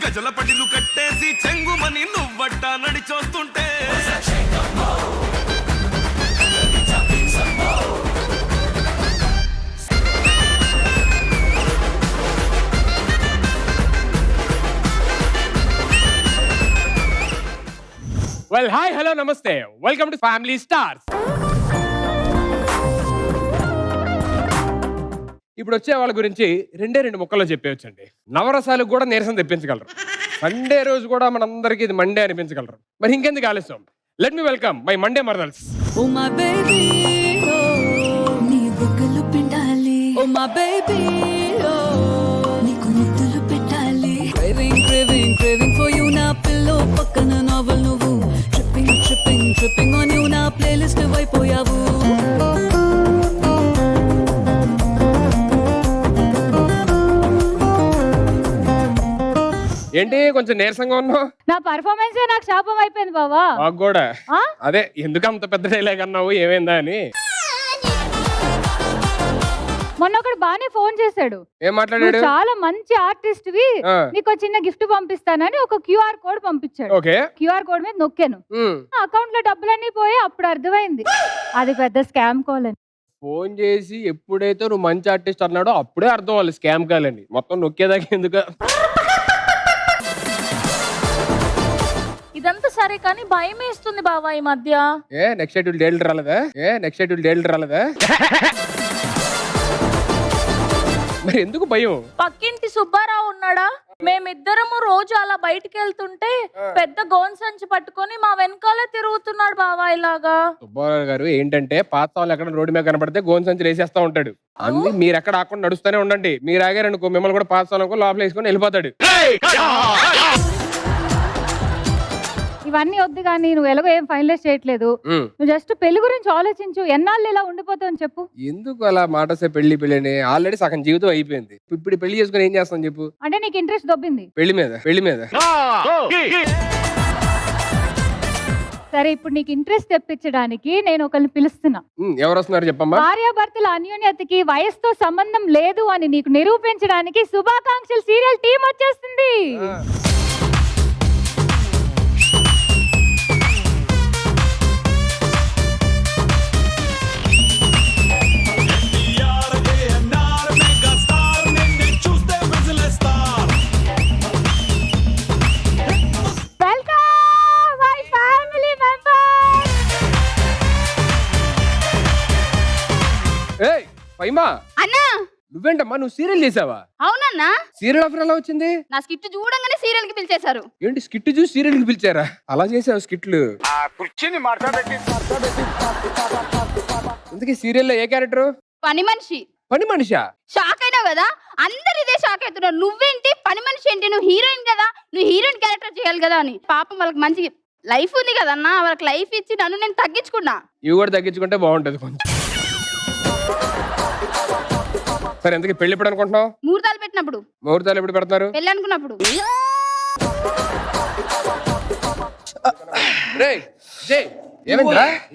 గజల పటిలు కట్టేసి చెంగుమని నువ్వట్ట నడిచొస్తుంటే well hi hello నమస్తే welcome to family stars. ఇప్పుడు వచ్చే వాళ్ళ గురించి రెండు ముక్కల్లో చెప్పేయచ్చండి. నవరసాలకు కూడా నీరసం తెప్పించగలరు. సండే రోజు కూడా మనందరికి ఇది మండే అనిపించగలరు. మరి ఇంకెందుకు ఆలస్యం, let me welcome my Monday మరదల్స్. Oh my baby, oh నీ బుగ్గలు పిండాలి. Oh my baby, oh నీకు ముద్దులు పెట్టాలి. Craving, craving, craving for you నా పిల్లో పక్కన novel నువ్వు. Tripping, tripping, tripping on you నా playlist అయిపోయావు. ఏంటి కొంచెం నీరసంగా ఉన్నావు? నా పర్ఫార్మెన్స్ నాకు శాపం అయిపోయింది బావా. మాకు కూడా అదే, ఎందుకు అంత పెద్ద డైలాగ్ అన్నావు, ఏమైందా అని. మొన్న ఒకడు బానే ఫోన్ చేశాడు. ఏం మాట్లాడాడు? చాలా మంచి ఆర్టిస్ట్ వి, నీకు చిన్న గిఫ్ట్ పంపిస్తానని ఒక క్యూఆర్ కోడ్ పంపించాడు. ఓకే, క్యూఆర్ కోడ్ మీద నొక్కాను, అకౌంట్ లో డబ్బులన్నీ పోయి అప్పుడు అర్థమైంది అది పెద్ద స్కామ్ కాల్ అని. ఫోన్ చేసి ఎప్పుడైతే నువ్వు మంచి ఆర్టిస్ట్ అన్నాడో అప్పుడే అర్థం వాళ్ళు స్కామ్ కాల్ అని. మొత్తం నొక్కేదాకా ఎందుకు? ఇదంతా సరే కానీ భయం వేస్తుంది బావా ఈ మధ్య. నెక్స్ట్ షెడ్యూల్ డేట్ రాలేదా? మరి ఎందుకు భయం? పక్కింటి సుబ్బారావు ఉన్నాడా, మేమిద్దరము రోజు అలా బయటికి వెళ్తుంటే పెద్ద గోన్ సంచి పట్టుకొని మా వెనకాలే తిరుగుతున్నాడు బావా ఇలాగా. సుబ్బారావు గారు ఏంటంటే పాత వాళ్ళు ఎక్కడ రోడ్డు మీద కనపడితే గోన్ సంచి వేసేస్తా ఉంటాడు. అన్ని మీరు ఎక్కడ ఆకుండా నడుస్తూనే ఉండండి. మీరు ఆగారనుకో మిమ్మల్ని కూడా పాత వాళ్ళకు లోపల వేసుకొని వెళ్ళిపోతాడు. ఇవన్నీ వద్దు కానీ నువ్వు ఎలాగో ఏం ఫైనలైజ్ చేయట్లేదు. నువ్వు జస్ట్ పెళ్లి గురించి ఆలోచించు. ఎన్నాళ్ళు ఇలా ఉండిపోతావు చెప్పు. ఎందుకు అలా మాటసే పెళ్లి అని? ఆల్రెడీ సగం జీవితం అయిపోయింది. ఇప్పుడు పెళ్లి చేసుకుని ఏం చేస్తాం చెప్పు? అంటే నీకు ఇంట్రెస్ట్ దొబ్బింది పెళ్లి మీద. సరే, ఇప్పుడు నీకు ఇంట్రెస్ట్ తెప్పించడానికి నేను ఒకరిని పిలుస్తున్నా. ఎవరు వస్తున్నారు చెప్పమ్మా? భార్యాభర్తల అన్యోన్యతకి వయసుతో సంబంధం లేదు అని నీకు నిరూపించడానికి శుభాకాంక్షలు సీరియల్ టీం వచ్చేస్తుంది. అన్నా నువ్వేంటమ్మా, నువ్వు సీరియల్ చేసావా? అవునన్నా. సీరియల్ ఆఫర్ ఎలా వచ్చింది? నా స్కిట్ చూడంగానే సీరియల్ కి పిలిచేశారు. ఏంటి స్కిట్ చూసి సీరియల్ కి పిలిచారా? అలా చేసావు స్కిట్లు? ఇంతకీ సీరియల్లో ఏ క్యారెక్టర్? పని మనిషి. పని మనిషా? షాక్ అయినావు కదా, అందరు ఇదే షాక్ అవుతున్నారు. నువ్వేంటి పని మనిషి ఏంటి? నువ్వు హీరోయిన్ కదా, నువ్వు హీరోయిన్ క్యారెక్టర్ చేయాలి కదా అని. పాపం వాళ్ళకి మంచి లైఫ్ ఉంది కదన్నా, వాళ్ళకి లైఫ్ ఇచ్చి నన్ను నేను తగ్గించుకున్నా. ఇవి కూడా తగ్గించుకుంటే బాగుంటది కొంచెం. సరే, ఎందుకు పెళ్లి ఎప్పుడు అనుకుంటున్నావు? ముహూర్తాలు పెట్టినప్పుడు. ముహూర్తాలు ఎప్పుడు పెడతారు? పెళ్లి అనుకున్నప్పుడు.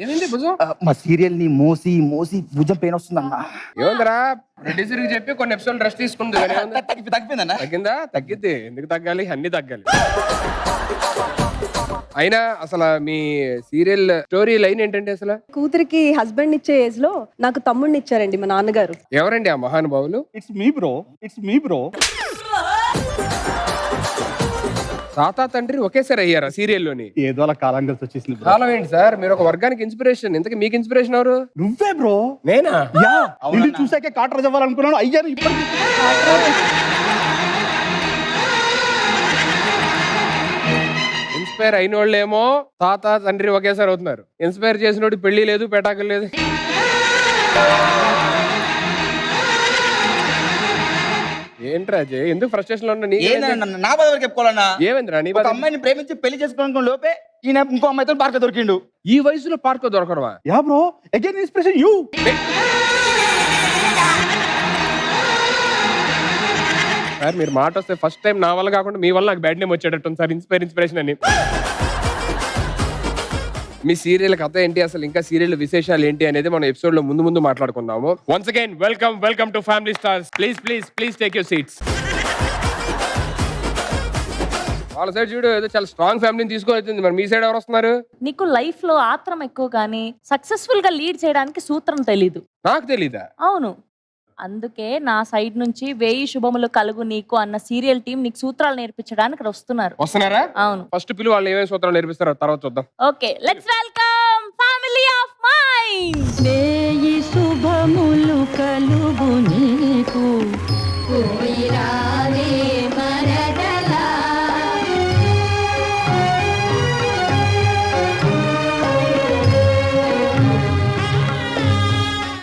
ఏమైంది భుజం? మా సీరియల్ ని మోసి భుజం పెయిన్ వస్తుందన్నా. ఏముందిరా, ప్రొడ్యూసర్ కి చెప్పి కొన్ని ఎపిసోడ్ రెస్ట్ తీసుకుంది. తగ్గిపోయిందన్నా. తగ్గిందా? తగ్గిద్ది. ఎందుకు తగ్గాలి? అన్ని తగ్గాలి. అయినా అసలు మీ సీరియల్ స్టోరీ లైన్ ఏంటంటే అసలు? కూతురికి హస్బెండ్ ఇచ్చే ఏజ్ లో నాకు తమ్ముడిని ఇచ్చారండి మా నాన్నగారు. ఎవరండి ఆ మహానుభావులు? It's me bro. తాత తండ్రి ఒకేసారి అయ్యారా సీరియల్లోని? ఏదో అలా కాలం కలిసి వచ్చేసింది. కాలం ఏంటి సార్, మీరు ఒక వర్గానికి ఇన్స్పిరేషన్. ఇంతకీ మీకు ఇన్స్పిరేషన్ ఎవరు? నువ్వే బ్రో. నేనా? నిన్ను చూసాకే కాటర్ చదవాలనుకున్నాను, అయ్యాను. ఇప్పటికి ఇన్స్పైర్ అయిన వాళ్ళేమో తాత తండ్రి ఒకేసారి అవుతున్నారు. ఇన్స్పైర్ చేసినోడు పెళ్లి లేదు, పెటాకులు లేదు. ఏంట్రా జే, ఎందుకు ఫ్రస్ట్రేషన్ లో ఉన్నా? నా బాధ చెప్పుకోవాలన్నా. ఏమైందిరా నీ ఒక అమ్మాయిని ప్రేమించి పెళ్లి చేసుకోవడం లోపే ఈయన ఇంకో అమ్మాయితో పార్క్ దొరికిండు. ఈ వయసులో పార్క్ దొరకడవా? Yeah bro, again inspiration you. Sir మీరు మాట వస్తే ఫస్ట్ టైం నా వల్ల కాకుండా మీ వల్ల నాకు బ్యాడ్ నేమ్ వచ్చేటట్టు సార్. ఇన్స్పిరేషన్ అని. మీ సీరియల్ కథ ఏంటి అసలు, ఇంకా సీరియల్ విశేషాలు ఏంటి అనేది మనం ఎపిసోడ్ లో ముందు మాట్లాడుకుందాము. Once again welcome to family stars. Please take your seats. వాళ్ళ సైడ్ చూడు ఏదో చాలా స్ట్రాంగ్ ఫ్యామిలీని తీసుకొచ్చింది, మరి మీ సైడ్ ఎవరు వస్తున్నారు? నీకు లైఫ్ లో ఆత్రం ఎక్కువ గానీ సక్సెస్ఫుల్ గా లీడ్ చేయడానికి సూత్రం తెలీదు. నాకు తెలీదా? అవును, అందుకే నా సైడ్ నుంచి 1000 శుభములు కలుగు నీకు అన్న సీరియల్ టీం నీకు సూత్రాలు నేర్పించడానికి ఇక్కడ వస్తున్నారు. వస్తున్నారా? అవును. ఫస్ట్ పిలు వాళ్ళు ఏమేమి సూత్రాలు నేర్పిస్తారో తర్వాత చూద్దాం. Okay, let's welcome family of mind. వేయి శుభములు కలుగు నీకు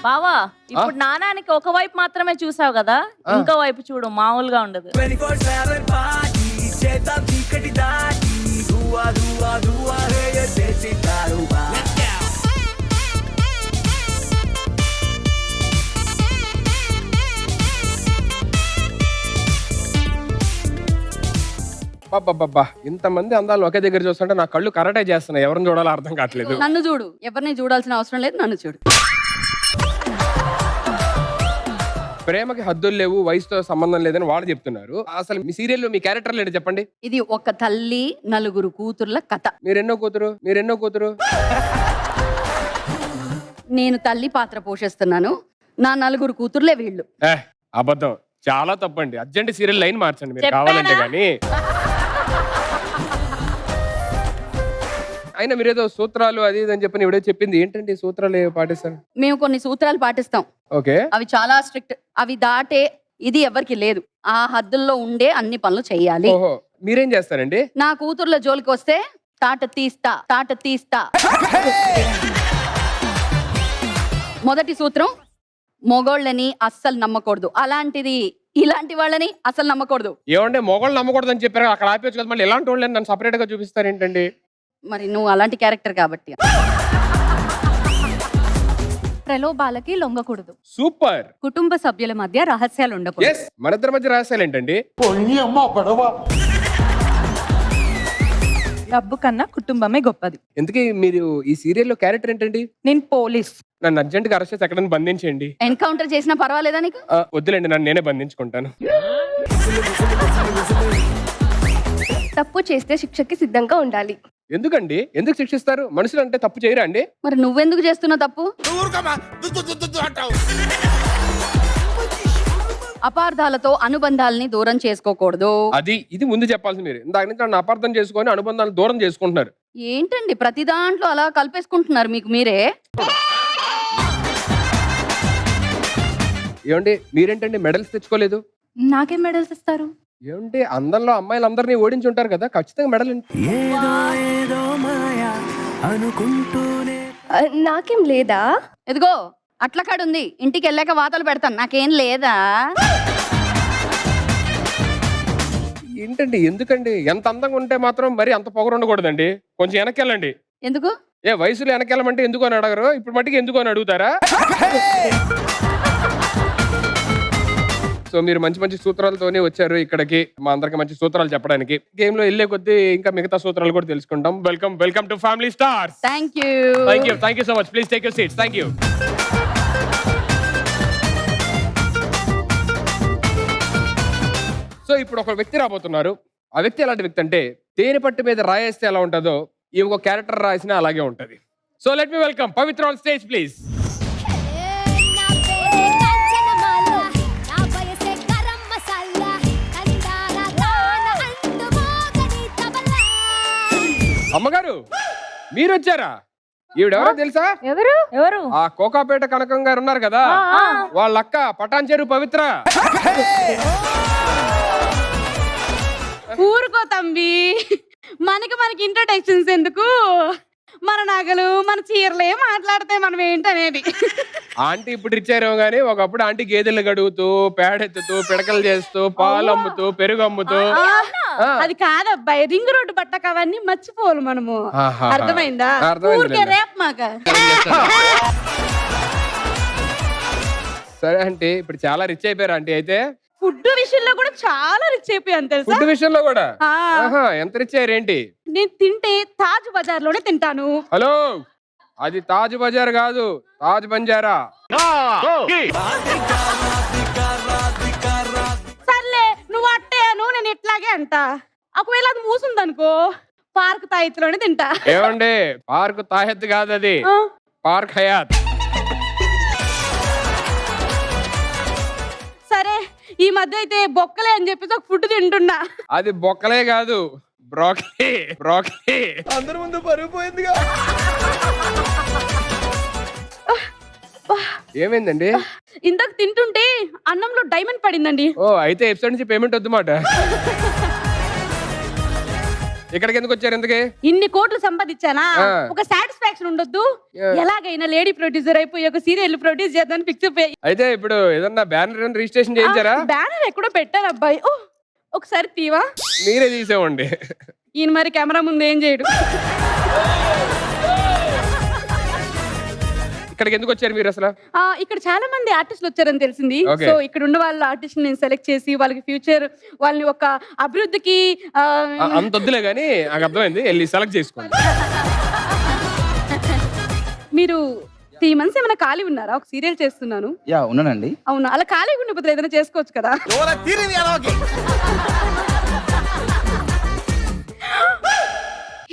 బావా, ఇప్పుడు నానానికి ఒక వైపు మాత్రమే చూసావు కదా, ఇంకో వైపు చూడు, మామూలుగా ఉండదు. బాబా ఇంతమంది అందాలు ఒకే దగ్గర చూస్తుంటే నా కళ్ళు కరాటే చేస్తున్నాయి, ఎవరిని చూడాలో అర్థం కావట్లేదు. నన్ను చూడు, ఎవరిని చూడాల్సిన అవసరం లేదు, నన్ను చూడు. ప్రేమకి హద్దులు లేవు, వయసుతో సంబంధం లేదని వాళ్ళు చెప్తున్నారు. అసలు మీ సీరియల్లో మీ క్యారెక్టర్లు ఏంటి చెప్పండి? ఇది ఒక తల్లి నలుగురు కూతుర్ల కథ. మీరెన్నో కూతురు? నేను తల్లి పాత్ర పోషిస్తున్నాను, నా నలుగురు కూతుర్లే వీళ్ళు. అబద్ధం, చాలా తప్పండి. అర్జెంట్ సీరియల్ లైన్ మార్చండి మీరు చెప్పానా? కావాలంటే. కానీ అయినా మీరేదో సూత్రాలు అది ఇది అని చెప్పని ఇవిడే చెప్పింది, ఏంటండి సూత్రాలు పాటిస్తారు? మేము కొన్ని సూత్రాలు పాటిస్తాం, ఓకే. అవి చాలా స్ట్రిక్ట్. అవి దాటే ఇది ఎవరికి లేదు, ఆ హద్దుల్లో ఉండే అన్ని పనులు చెయ్యాలి. ఓహో, మీరేం చేస్తారండి? నా కూతుర్ల జోలికి వస్తే తాట తీస్తా. మొదటి సూత్రం, మొగోళ్ళని అస్సలు నమ్మకూడదు. అలాంటిది ఇలాంటి వాళ్ళని అసలు నమ్మకూడదు. ఏమంటే మొగోళ్ళు నమ్మకూడదు అని చెప్పారు, అక్కడ ఆపేచ్చు కదా, మళ్ళీ ఎలాంటి వాళ్ళని నన్ను సపరేట్ గా చూపిస్తారు ఏంటండి? మరి నువ్వు అలాంటి క్యారెక్టర్ కాబట్టి. ప్రలోభాలకి లొంగకూడదు. సూపర్. కుటుంబ సభ్యుల మధ్య రహస్యాలు ఉండకూడదు. ఎస్, మన ఇద్దరి మధ్య రహస్యాలు ఏంటండి? డబ్బు కన్నా కుటుంబమే గొప్పది. ఎందుకు మీరు ఈ సీరియల్లో క్యారెక్టర్ ఏంటండి? నేను పోలీస్. నన్ను అర్జెంట్ గా అరెస్ట్ చేసి ఎక్కడైనా బంధించండి. ఎన్కౌంటర్ చేసినా పర్వాలేదా నీకు? వద్దులేండి, నన్ను నేనే బంధించుకుంటాను. తప్పు చేస్తే శిక్షకి సిద్ధంగా ఉండాలి. ఎందుకండి? ఎందుకు శిక్షిస్తారు? మనుషులు అంటే తప్పు చేయరా అండి? మరి నువ్వెందుకు చేస్తున్నావు తప్పు? అపార్థాలతో అనుబంధాలని దూరం చేసుకోకూడదు. ఇది ముందు చెప్పాల్సి మీరు. ఇందాక నుంచి నన్ను అపార్థం చేసుకొని అనుబంధాలు దూరం చేసుకుంటున్నారు. ఏంటండి ప్రతి దాంట్లో అలా కలిపేసుకుంటున్నారు మీకు మీరే? ఏమండి మీరేంటండి మెడల్స్ తెచ్చుకోలేదు? నాకేం మెడల్స్ ఇస్తారు? ఏమంటే అందంలో అమ్మాయిలందరినీ ఓడించి ఉంటారు కదా, ఖచ్చితంగా మెడల్. నాకేం లేదా? ఎదిగో అట్ల కాడుంది, ఇంటికి వెళ్ళాక వాతలు పెడతాను, నాకేం లేదా? ఏంటండి ఎందుకండి? ఎంత అందంగా ఉంటే మాత్రం మరి అంత పొగరు ఉండకూడదండి, కొంచెం వెనక్కి వెళ్ళండి. ఎందుకు? వయసులో వెనక్కి వెళ్ళమంటే ఎందుకు అని అడగరు, ఇప్పుడు మట్టికి ఎందుకు అని అడుగుతారా? సో మీరు మంచి మంచి సూత్రాలతోనే వచ్చారు ఇక్కడికి, మా అందరికి మంచి సూత్రాలు చెప్పడానికి. గేమ్ లో వెళ్ళే కొద్దీ ఇంకా మిగతా సూత్రాలు కూడా తెలుసుకుంటాం. Welcome to family stars. Thank you so much. Please take your seats. Thank you. So ఇప్పుడు ఒక వ్యక్తి రాబోతున్నారు. ఆ వ్యక్తి ఎలాంటి వ్యక్తి అంటే, తేనె పట్టు మీద రాయేస్తే ఎలా ఉంటుందో ఈ ఒక క్యారెక్టర్ రాసినా అలాగే ఉంటది. So let me welcome Pavitra on stage please. అమ్మగారు మీరు వచ్చారా? ఈవిడెవరో తెలుసా? ఎవరు? ఆ కోకాపేట కనకం గారు ఉన్నారు కదా, వాళ్ళ అక్క పటాన్ చెరు పవిత్ర. ఊరుకో తంబి, మనకి ఇంట్రొడక్షన్స్ ఎందుకు? మన నగలు మన చీరలే మాట్లాడితే మనం ఏంటనేది. ఆంటీ ఇప్పుడు ఇచ్చారేమో గానీ ఒకప్పుడు ఆంటీ గేదెలు గడుగుతూ పేడెత్తుతూ పిడకలు చేస్తూ పాలు అమ్ముతూ పెరుగు అమ్ముతూ. అది కాదబ్బాయి, రింగ్ రోడ్డు పట్టక అవన్నీ మర్చిపోవాలి మనము. అర్థమైందా? ఊరికే రేపు మాక. సరే అంటే ఇప్పుడు చాలా రిచ్ అయిపోయారు ఆంటీ. అయితే ఫుడ్ విషయంలో కూడా చాలా రిచ్ అయిపోయాను తెలుసా? ఫుడ్ విషయంలో కూడా ఎంత రిచ్ అయ్యారు ఏంటి? నేను తింటే తాజ్ బజార్ లోనే తింటాను. హలో, అది తాజ్ బజార్ కాదు, తాజ్ బంజారా. సర్లే, నువ్వు అట్టేను, నేను ఇట్లాగే అంట. ఒకవేళ అది మూసింది అనుకో పార్క్ తాయిత్తులోనే తింటా. ఏమండి పార్క్ తాహెత్ కాదు అది, ఆ, పార్క్ హయాత్. సరే ఈ మధ్య అయితే బొక్కలే అని చెప్పేసి ఒక ఫుడ్ తింటున్నా. అది బొక్కలే కాదు, బ్రోకలీ బ్రోకలీ. అందరి ముందు పరుగు పోయిందిగా. ఏమైందండి? ఇందాక తింటుంటే అన్నంలో డైమండ్ పడిందండి. ఓ అయితే ఎపిసోడ్ నుంచి పేమెంట్ వద్దుమాట. ఇక్కడికి ఎందుకు వచ్చారు ఇంతకీ? ఇన్ని కోట్లు సంపాదించానా, ఆ. ఒక సాటిస్ఫాక్షన్ ఉండొద్దు. ఆ. ఎలాగైనా లేడీ ప్రొడ్యూసర్ అయిపోయి ఒక సీరియల్ ప్రొడ్యూస్ చేద్దామని ఫిక్స్ అయిపోయి అయితే ఇప్పుడు ఏదన్నా బ్యానర్ రిజిస్ట్రేషన్ చేయించారా? బ్యానర్ ఎక్కడో పెట్టారు అబ్బాయి. ఓ ఒకసారి తీవా. మీరే తీసేవండి. ఈయన మరి కెమెరా ముందు ఏం చేయడు. ఇక్కడికి ఎందుకు వచ్చారు మీరు అసలు? ఇక్కడ చాలా మంది ఆర్టిస్టులు వచ్చారని తెలిసింది. Okay. సో ఇక్కడ ఉన్న వాళ్ళ ఆర్టిస్ట్ నేను సెలెక్ట్ చేసి వాళ్ళకి ఫ్యూచర్ వాళ్ళని ఒక అభివృద్ధికి అంత వద్దులే కానీ నాకు అర్థమైంది, వెళ్ళి సెలెక్ట్ చేసుకోండి. మీరు 3 months ఏమైనా ఖాళీ ఉన్నారా? ఒక సీరియల్ చేస్తున్నాను. యా ఉన్నానండి. అవునా, అలా ఖాళీగా ఉన్న బదులు ఏదైనా చేసుకోవచ్చు కదా.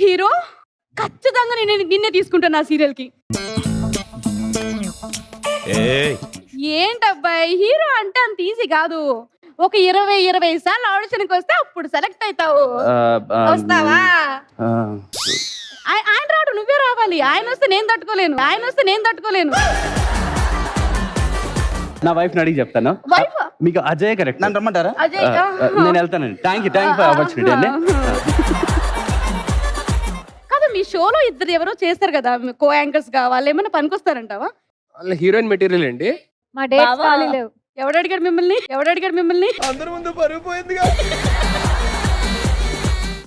హీరో ఖచ్చితంగా నిన్నే తీసుకుంటాను ఆ సీరియల్ కి. ఏంటబ్బాయి హీరో అంటే అంత ఈజీ కాదు. ఒక 20 సార్లు ఆడిషన్కి వస్తే అప్పుడు సెలెక్ట్ అవుతావు. వస్తావా? ఆయన రాడు, నువ్వే రావాలి. ఆయన వస్తే నేను తట్టుకోలేను. నా వైఫ్ అడిగి చెప్తాను. వైఫ్ మీకు అజయ్ కరెక్ట్. నన్ను రమ్మంటారా? అజయ్ నేను వెళ్తానండి. థ్యాంక్ యూ ఫర్ ఆపర్చునిటీ అండి. కాదు మీ షోలో ఇద్దరు ఎవరో చేస్తారు కదా కో యాంకర్స్ గా, వాళ్ళు ఏమైనా పనికొస్తారంటావా? వాళ్ళ హీరోయిన్ మెటీరియల్ అండి. మా డేట్స్ బావా. ఖాళీ లేవు. ఎవడు అడిగాడు మిమ్మల్ని? అందరి ముందు పరుగు పోయిందిగా.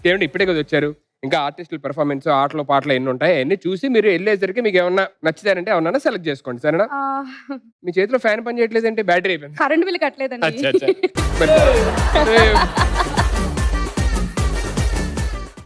ఏమండి ఇప్పుడే కదా వచ్చారు, ఇంకా ఆర్టిస్టుల పెర్ఫార్మెన్స్, ఆటలు పాటలు ఎన్ని ఉంటాయి అన్ని చూసి మీరు వెళ్ళేసరికి మీకు ఏమన్నా నచ్చుతారంటే ఏమన్నా సెలెక్ట్ చేసుకోండి, సరేనా? మీ చేతిలో ఫ్యాన్ పని చేయట్లేదంటే బ్యాటరీ అయిపోయింది. కరెంట్ బిల్ కట్టలేదండి. అచ్చా, అచ్చా. మరి